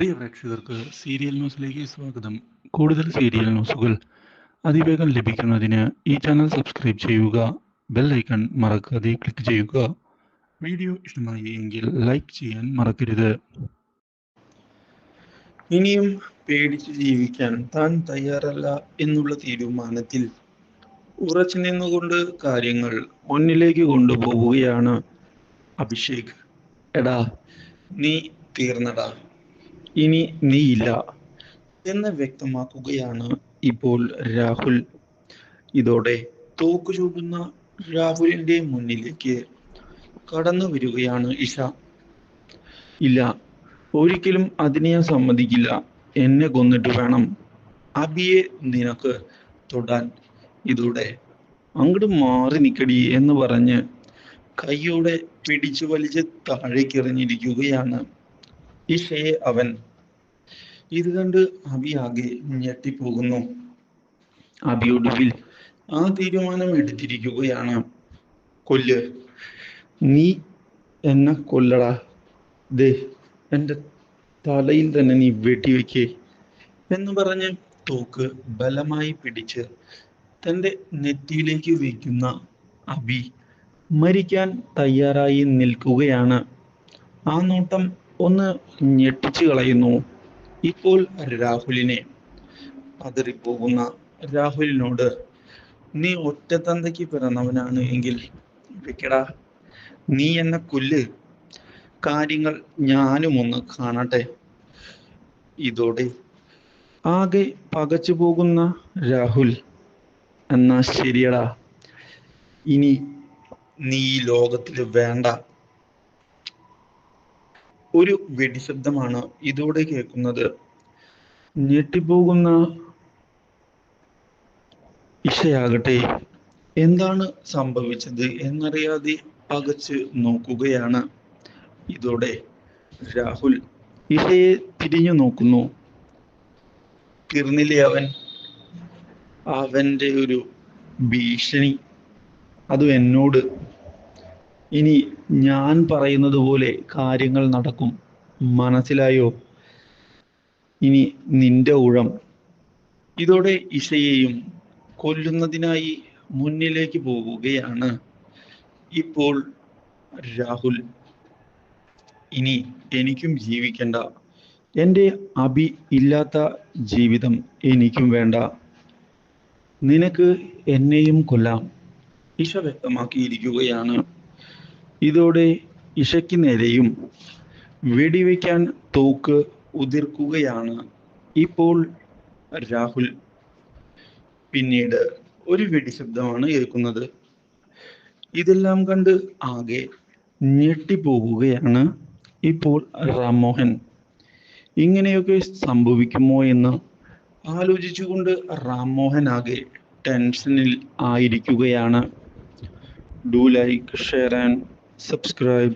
പ്രിയ പ്രേക്ഷകർക്ക് സീരിയൽ ന്യൂസിലേക്ക് സ്വാഗതം. കൂടുതൽ സീരിയൽ ന്യൂസുകൾ അതിവേഗം ലഭിക്കുന്നതിന് ഈ ചാനൽ സബ്സ്ക്രൈബ് ചെയ്യുക. ബെൽ ഐക്കൺ മറക്കാതെ ക്ലിക്ക് ചെയ്യുക. വീഡിയോ ഇഷ്ടമായി എങ്കിൽ ലൈക്ക് ചെയ്യാൻ മറക്കരുത്. ഇനിയും പേടിച്ച് ജീവിക്കാൻ താൻ തയ്യാറല്ല എന്നുള്ള തീരുമാനത്തിൽ ഉറച്ചു നിന്നുകൊണ്ട് കാര്യങ്ങൾ മുന്നിലേക്ക് കൊണ്ടുപോവുകയാണ് അഭിഷേക്. എടാ, നീ തീർന്നടാ, ഇനി നീയില്ല എന്ന് വ്യക്തമാക്കുകയാണ് ഇപ്പോൾ രാഹുൽ. ഇതോടെ തോക്കു ചൂടുന്ന രാഹുലിന്റെ മുന്നിലേക്ക് കടന്നു വരികയാണ് ഇഷ. ഇല്ല, ഒരിക്കലും അതിനെ ഞാൻ സമ്മതിക്കില്ല. എന്നെ കൊന്നിട്ട് വേണം അബിയെ നിനക്ക് തൊടാൻ. ഇതോടെ അങ്ങോട്ട് മാറി നിക്കടി എന്ന് പറഞ്ഞ് കൈയോടെ പിടിച്ചു വലിച്ച് താഴേക്കെറിഞ്ഞിരിക്കുകയാണ് ഇഷയെ അവൻ. ഇത് കണ്ട് അബി ആകെ ഞെട്ടിപ്പോകുന്നു. അബി ഒടുവിൽ ആ തീരുമാനം എടുത്തിരിക്കുകയാണ്. കൊല്ല്, നീ എന്നെ കൊല്ലടാ. ദേ, എൻ്റെ തലയിൽ തന്നെ നീ വെടിവെക്കേ എന്ന് പറഞ്ഞ് തോക്ക് ബലമായി പിടിച്ച് തൻ്റെ നെറ്റിയിലേക്ക് വയ്ക്കുന്ന അബി മരിക്കാൻ തയ്യാറായി നിൽക്കുകയാണ്. ആ നോട്ടം ഒന്ന് ഞെട്ടിച്ചു കളയുന്നു ഇപ്പോൾ രാഹുലിനെ. പതറിപ്പോകുന്ന രാഹുലിനോട്, നീ ഒറ്റത്തന്തയ്ക്ക് പിറന്നവനാണ് എങ്കിൽ വെക്കടാ, നീ എന്നെ കൊല്ല്, കാര്യങ്ങൾ ഞാനും ഒന്ന് കാണട്ടെ. ഇതോടെ ആകെ പകച്ചു പോകുന്ന രാഹുൽ, എന്നാ ശരിയടാ, ഇനി നീ ഈ ലോകത്തിൽ വേണ്ട. ഒരു വെടിശബ്ദമാണ് ഇതോടെ കേൾക്കുന്നത്. ഞെട്ടിപ്പോകുന്ന ഇഷയാകട്ടെ എന്താണ് സംഭവിച്ചത് എന്നറിയാതെ പകച്ച് നോക്കുകയാണ്. ഇതോടെ രാഹുൽ ഇഷയെ തിരിഞ്ഞു നോക്കുന്നു. തീർന്നില്ലേ അവൻ? അവൻ്റെ ഒരു ഭീഷണി, അതും എന്നോട്. ഇനി ഞാൻ പറയുന്നത് പോലെ കാര്യങ്ങൾ നടക്കും, മനസ്സിലായോ? ഇനി നിന്റെ ഊഴം. ഇതോടെ ഇഷയെയും കൊല്ലുന്നതിനായി മുന്നിലേക്ക് പോവുകയാണ് ഇപ്പോൾ രാഹുൽ. ഇനി എനിക്കും ജീവിക്കണ്ട, എൻ്റെ അബി ഇല്ലാത്ത ജീവിതം എനിക്കും വേണ്ട. നിനക്ക് എന്നെയും കൊല്ലാം, ഇഷ വ്യക്തമാക്കിയിരിക്കുകയാണ്. ഇതോടെ ഇഷയ്ക്ക് നേരെയും വെടിവെക്കാൻ തോക്ക് ഉതിർക്കുകയാണ് ഇപ്പോൾ രാഹുൽ. പിന്നീട് ഒരു വെടിശബ്ദമാണ് കേൾക്കുന്നത്. ഇതെല്ലാം കണ്ട് ആകെ ഞെട്ടിപ്പോവുകയാണ് ഇപ്പോൾ റാംമോഹൻ. ഇങ്ങനെയൊക്കെ സംഭവിക്കുമോ എന്ന് ആലോചിച്ചുകൊണ്ട് റാംമോഹൻ ആകെ ടെൻഷനിൽ ആയിരിക്കുകയാണ്. Do like, share and subscribe.